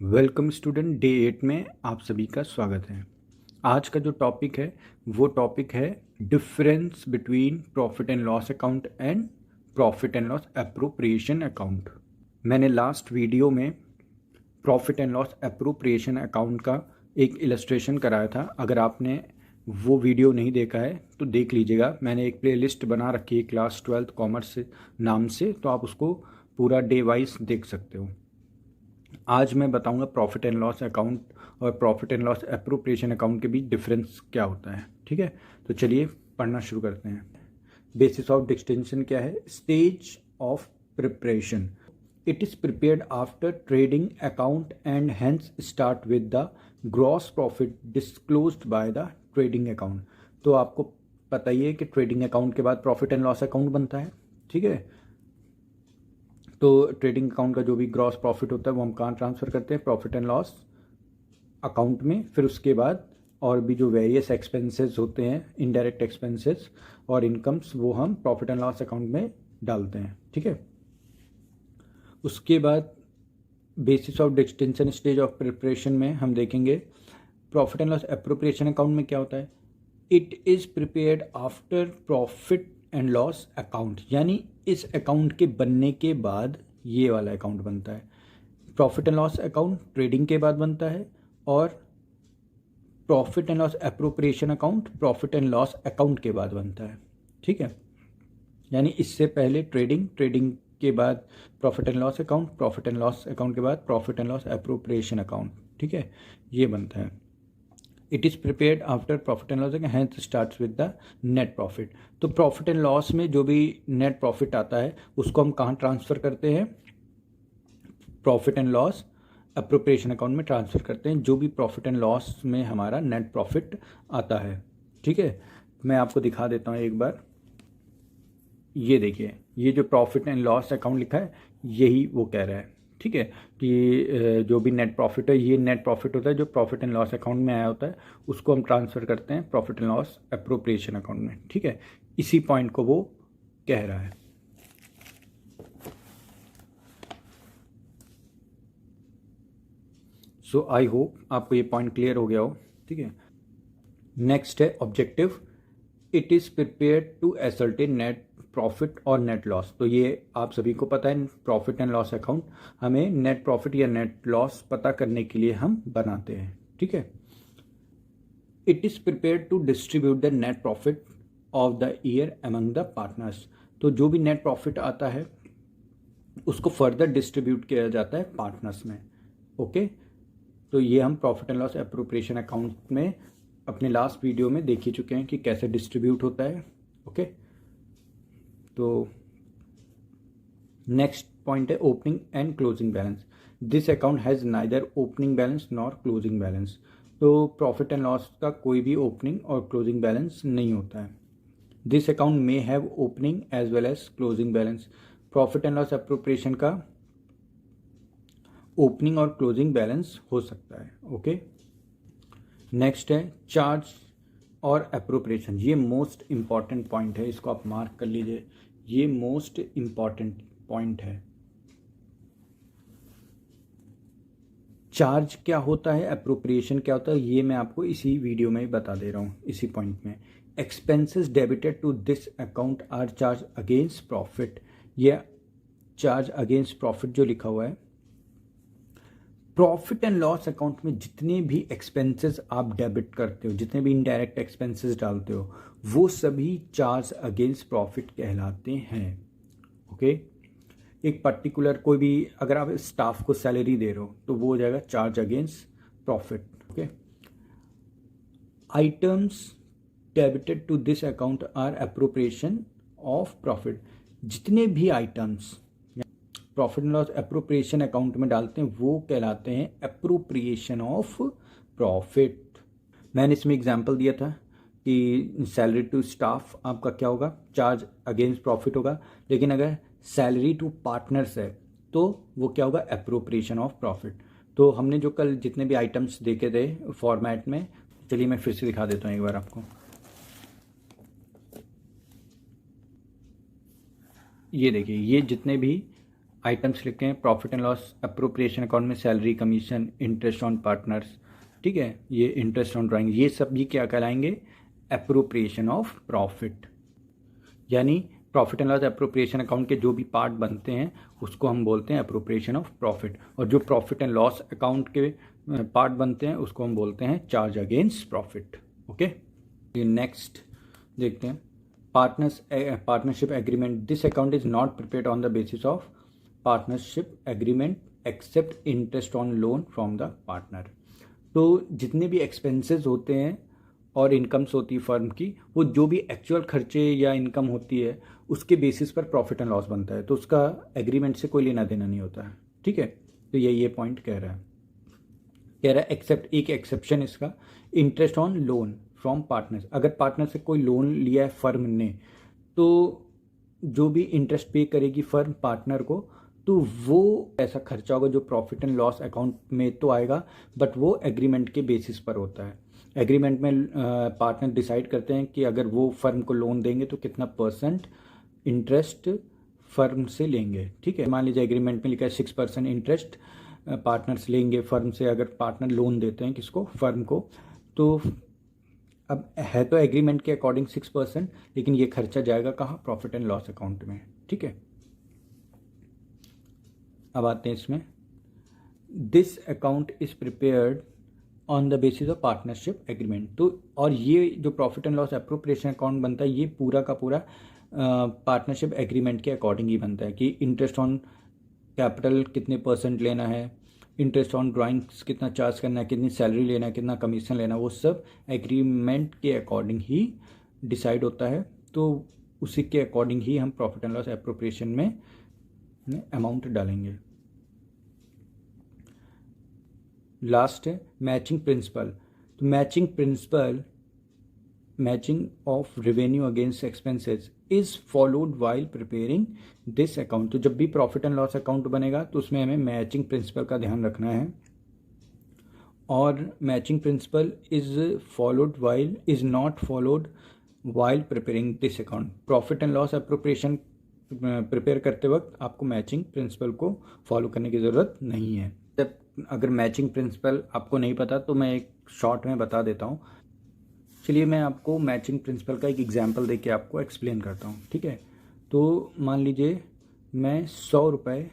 Welcome student, day 8 में आप सभी का स्वागत है। आज का जो टॉपिक है वो टॉपिक है difference between profit and loss account and profit and loss appropriation account. मैंने लास्ट वीडियो में profit and loss appropriation account का एक इलस्ट्रेशन कराया था। अगर आपने वो वीडियो नहीं देखा है तो देख लीजिएगा। मैंने एक प्लेलिस्ट बना रखी है क्लास 12 कॉमर्स नाम से, तो आप उसको पूरा डे वाइज देख सकते हो। आज मैं बताऊंगा प्रॉफिट एंड लॉस अकाउंट और profit and loss appropriation account के बीच डिफरेंस क्या होता है। ठीक है, तो चलिए पढ़ना शुरू करते हैं। बेसिस ऑफ डिस्टिंक्शन क्या है? Stage of preparation, it is prepared after trading account and hence start with the gross profit disclosed by the trading account. तो आपको पता ही है कि ट्रेडिंग अकाउंट के बाद प्रॉफिट एंड लॉस अकाउंट बनता है। ठीक है, तो ट्रेडिंग अकाउंट का जो भी ग्रॉस प्रॉफिट होता है वो हम कहाँ ट्रांसफ़र करते हैं? प्रॉफिट एंड लॉस अकाउंट में। फिर उसके बाद और भी जो वेरियस एक्सपेंसेस होते हैं, इनडायरेक्ट एक्सपेंसेस और इनकम्स, वो हम प्रॉफिट एंड लॉस अकाउंट में डालते हैं। ठीक है, उसके बाद basis of distinction stage of preparation में हम देखेंगे profit and loss appropriation account में क्या होता है। It is prepared after profit and loss account, यानी इस अकाउंट के बनने के बाद ये वाला अकाउंट बनता है। Profit and loss account trading के बाद बनता है और profit and loss appropriation account profit and loss account के बाद बनता है। ठीक है, यानी इससे पहले ट्रेडिंग के बाद profit and loss account, profit and loss account के बाद profit and loss appropriation account. ठीक है, ये बनता है। It is prepared after profit and loss hence starts with the net profit. तो प्रॉफिट एंड लॉस में जो भी नेट प्रॉफिट आता है उसको हम कहाँ ट्रांसफ़र करते हैं? Profit and loss appropriation account में ट्रांसफ़र करते हैं, जो भी प्रॉफिट एंड लॉस में हमारा नेट प्रॉफिट आता है। ठीक है, मैं आपको दिखा देता हूँ एक बार। ये देखिए, ये जो प्रॉफिट एंड लॉस अकाउंट लिखा है यही वो कह रहा है। ठीक है, कि जो भी नेट प्रॉफिट है ये नेट प्रॉफिट होता है जो प्रॉफिट एंड लॉस अकाउंट में आया होता है, उसको हम ट्रांसफ़र करते हैं profit and loss appropriation account में। ठीक है, इसी पॉइंट को वो कह रहा है। सो आई होप आपको ये पॉइंट क्लियर हो गया हो। ठीक है, नेक्स्ट है objective. It is prepared to ascertain net profit और नेट लॉस। तो ये आप सभी को पता है, प्रॉफिट एंड लॉस अकाउंट हमें नेट प्रॉफिट या नेट लॉस पता करने के लिए हम बनाते हैं। ठीक है, it is prepared to distribute the net profit of the year among the partners. तो जो भी नेट प्रॉफिट आता है उसको फर्दर डिस्ट्रीब्यूट किया जाता है पार्टनर्स में। ओके, तो ये हम profit and loss appropriation account में अपने लास्ट वीडियो में देख ही चुके हैं कि कैसे डिस्ट्रीब्यूट होता है। ओके, तो नेक्स्ट पॉइंट है opening and closing balance. This account has neither opening balance nor closing balance. तो प्रॉफिट एंड लॉस का कोई भी ओपनिंग और क्लोजिंग बैलेंस नहीं होता है। This account may have opening as well as closing balance. Profit and loss appropriation का opening और क्लोजिंग बैलेंस हो सकता है। ओके, नेक्स्ट है चार्ज और अप्रोप्रिएशन। ये मोस्ट इम्पॉर्टेंट पॉइंट है, इसको आप मार्क कर लीजिए, ये मोस्ट इम्पॉर्टेंट पॉइंट है। चार्ज क्या होता है, अप्रोप्रिएशन क्या होता है, ये मैं आपको इसी वीडियो में ही बता दे रहा हूँ, इसी पॉइंट में। Expenses debited to this account are charge against profit. ये चार्ज अगेंस्ट प्रॉफिट जो लिखा हुआ है, प्रॉफिट एंड लॉस अकाउंट में जितने भी एक्सपेंसेस आप डेबिट करते हो, जितने भी इनडायरेक्ट एक्सपेंसेस डालते हो, वो सभी चार्ज अगेंस्ट प्रॉफिट कहलाते हैं। ओके, एक पर्टिकुलर कोई भी अगर आप स्टाफ को सैलरी दे रहे हो तो वो हो जाएगा charge against profit. Okay, items debited to this account are appropriation of profit. जितने भी items profit and loss appropriation account में डालते हैं वो कहलाते हैं अप्रोप्रिएशन ऑफ प्रॉफिट। मैंने इसमें एग्जांपल दिया था कि सैलरी टू स्टाफ आपका क्या होगा, चार्ज अगेंस्ट प्रॉफिट होगा, लेकिन अगर सैलरी टू पार्टनर्स है तो वो क्या होगा, अप्रोप्रिएशन ऑफ प्रॉफिट। तो हमने जो कल जितने भी आइटम्स देखे थे फॉर्मेट में, चलिए मैं फिर से दिखा देता हूँ एक बार आपको। ये देखिए, ये जितने भी आइटम्स लिखते हैं profit and loss appropriation account में salary, commission, interest on partners, ठीक है, ये इंटरेस्ट ऑन ड्राइंग, ये सब भी क्या कहलाएंगे, अप्रोप्रिएशन ऑफ प्रॉफिट। यानी profit and loss appropriation account के जो भी पार्ट बनते हैं उसको हम बोलते हैं अप्रोप्रिएशन ऑफ प्रॉफिट, और जो प्रॉफिट एंड लॉस अकाउंट के पार्ट बनते हैं उसको हम बोलते हैं charge against profit. Okay, next देखते हैं partnership agreement. This account is not prepared on the basis of partnership agreement except interest on loan from the partner. तो जितने भी एक्सपेंसेस होते हैं और इनकम्स होती है फर्म की, वो जो भी एक्चुअल खर्चे या इनकम होती है उसके बेसिस पर प्रॉफिट एंड लॉस बनता है, तो उसका एग्रीमेंट से कोई लेना देना नहीं होता है, ठीक है। तो ये पॉइंट कह रहा है एक्सेप्ट, एक एक्सेप्शन इसका, interest on loan from partners. अगर पार्टनर से कोई लोन लिया है फर्म ने, तो जो भी इंटरेस्ट पे करेगी फर्म पार्टनर को, तो वो ऐसा खर्चा होगा जो प्रॉफिट एंड लॉस अकाउंट में तो आएगा, बट वो एग्रीमेंट के बेसिस पर होता है। एग्रीमेंट में पार्टनर डिसाइड करते हैं कि अगर वो फर्म को लोन देंगे तो कितना % इंटरेस्ट फर्म से लेंगे, ठीक है। मान लीजिए एग्रीमेंट में लिखा है 6% इंटरेस्ट पार्टनर्स लेंगे फर्म से, अगर पार्टनर लोन देते हैं किसको, फर्म को, तो अब है तो एग्रीमेंट के अकॉर्डिंग 6%, लेकिन ये खर्चा जाएगा कहाँ, प्रॉफिट एंड लॉस अकाउंट में, ठीक है। अब आते हैं इसमें, this account is prepared on the basis of partnership agreement. तो और ये जो profit and loss appropriation account बनता है, ये पूरा का पूरा पार्टनरशिप एग्रीमेंट के अकॉर्डिंग ही बनता है कि इंटरेस्ट ऑन कैपिटल कितने % लेना है, इंटरेस्ट ऑन ड्राइंग्स कितना चार्ज करना है, कितनी सैलरी लेना है, कितना कमीशन लेना है, वो सब एग्रीमेंट के अकॉर्डिंग ही डिसाइड होता है। तो उसी के अकॉर्डिंग ही हम प्रॉफिट एंड लॉस अप्रोप्रिएशन में अमाउंट डालेंगे। लास्ट है मैचिंग प्रिंसिपल। तो matching of revenue against expenses is followed while preparing this account. तो जब भी प्रॉफिट एंड लॉस अकाउंट बनेगा तो उसमें हमें मैचिंग प्रिंसिपल का ध्यान रखना है, और matching principal is not followed while preparing this account. Profit and loss appropriation prepare करते वक्त आपको मैचिंग प्रिंसिपल को फॉलो करने की ज़रूरत नहीं है। अगर मैचिंग प्रिंसिपल आपको नहीं पता तो मैं एक शॉर्ट में बता देता हूँ। चलिए मैं आपको मैचिंग प्रिंसिपल का एक एग्जांपल देके आपको एक्सप्लेन करता हूँ, ठीक है। तो मान लीजिए मैं 100 रुपये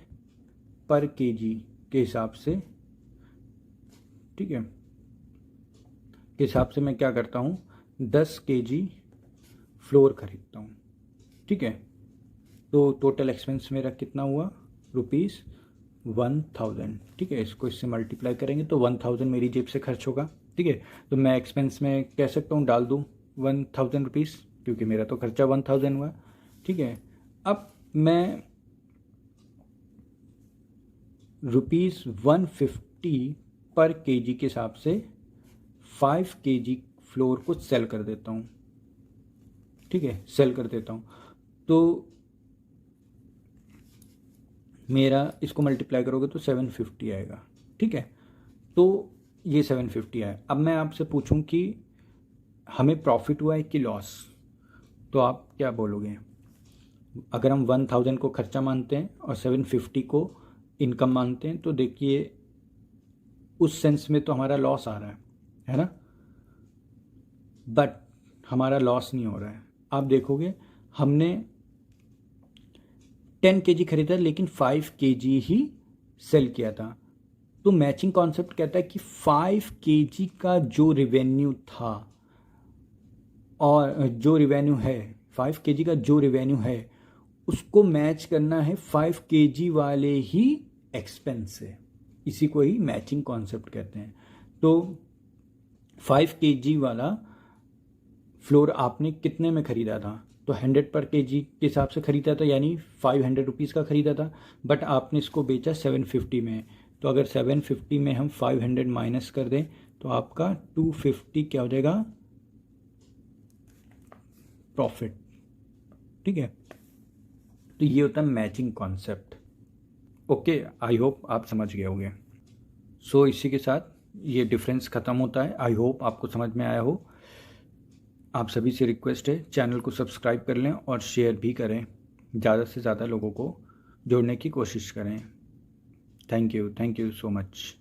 पर केजी के हिसाब से, ठीक है, के हिसाब से मैं क्या करता हूँ, 10 केजी फ्लोर खरीदता हूँ, ठीक है। तो टोटल एक्सपेंस मेरा कितना हुआ, ₹1000, ठीक है। इसको इससे मल्टीप्लाई करेंगे तो 1000 मेरी जेब से खर्च होगा, ठीक है। तो मैं एक्सपेंस में कह सकता हूँ डाल दूँ ₹1000, क्योंकि मेरा तो खर्चा 1000 हुआ, ठीक है। अब मैं ₹150 पर केजी के हिसाब से 5 केजी फ्लोर को सेल कर देता हूँ, ठीक है, सेल कर देता हूँ। तो मेरा इसको मल्टीप्लाई करोगे तो 750 आएगा, ठीक है। तो ये 750 आया। अब मैं आपसे पूछूं कि हमें प्रॉफिट हुआ है कि लॉस, तो आप क्या बोलोगे। अगर हम 1000 को खर्चा मानते हैं और 750 को इनकम मानते हैं, तो देखिए उस सेंस में तो हमारा लॉस आ रहा है ना, बट हमारा लॉस नहीं हो रहा है। आप देखोगे हमने 10 केजी खरीदा लेकिन 5 केजी ही सेल किया था। तो मैचिंग कॉन्सेप्ट कहता है कि 5 केजी का जो रेवेन्यू था और जो रेवेन्यू है, 5 केजी का जो रेवेन्यू है उसको मैच करना है 5 केजी वाले ही एक्सपेंस से। इसी को ही मैचिंग कॉन्सेप्ट कहते हैं। तो 5 केजी वाला फ्लोर आपने कितने में ख़रीदा था, तो 100 पर केजी के हिसाब से ख़रीदा था, यानी 500 रुपीज़ का ख़रीदा था, बट आपने इसको बेचा 750 में। तो अगर 750 में हम 500 माइनस कर दें तो आपका 250 क्या हो जाएगा, प्रॉफिट, ठीक है। तो ये होता है matching concept. Okay, I hope आप समझ गए होंगे। सो इसी के साथ ये डिफरेंस ख़त्म होता है। आई होप आपको समझ में आया हो। आप सभी से रिक्वेस्ट है चैनल को सब्सक्राइब कर लें और शेयर भी करें, ज़्यादा से ज़्यादा लोगों को जोड़ने की कोशिश करें। Thank you so much.